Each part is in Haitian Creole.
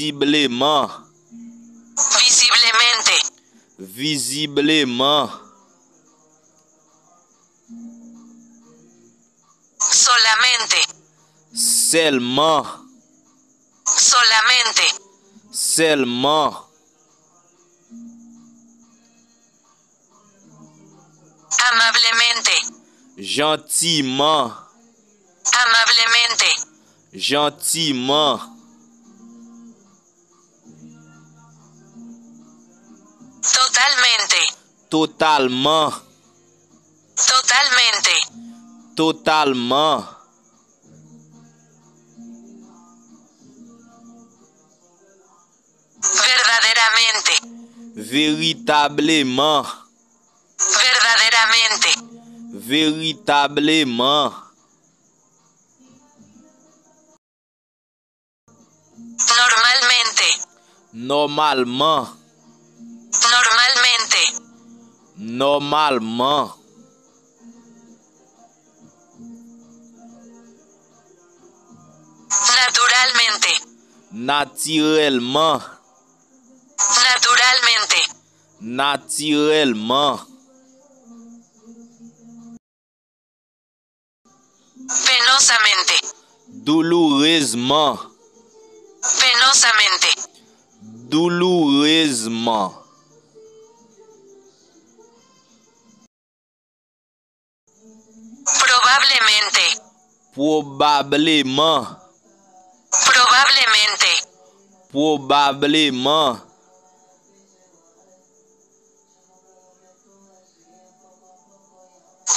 visiblement, visiblemente, visiblement, solamente, seulement, solamente, seulement, amablemente, gentiment, amablemente, gentiment, totalmente, totalement, totalmente, totalement, verdaderamente, véritablement, verdaderamente, véritablement, normalmente, normalement, normalmente, normalement, naturalmente, naturellement, naturalmente, naturellement, penosamente, douloureusement, penosamente, douloureusement, probablemente, probablement, probablemente, probablement,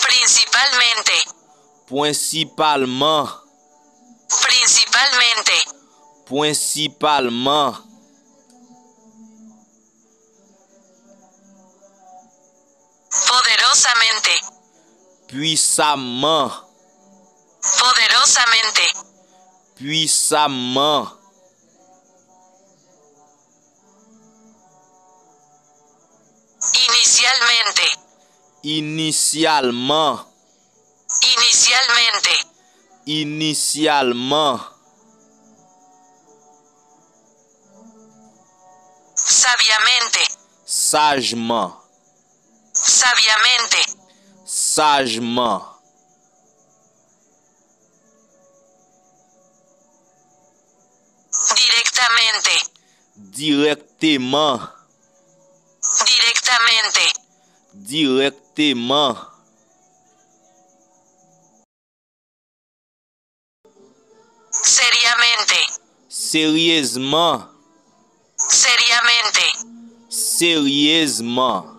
principalmente, principalement, principalmente, principalement, poderosamente, puissamment, poderosamente, puissamment, inicialmente, initialement, inicialmente, initialement, sabiamente, sagement, sabiamente, sagement, directamente, directement, directamente, directement, seriamente, sérieusement, seriamente, sérieusement,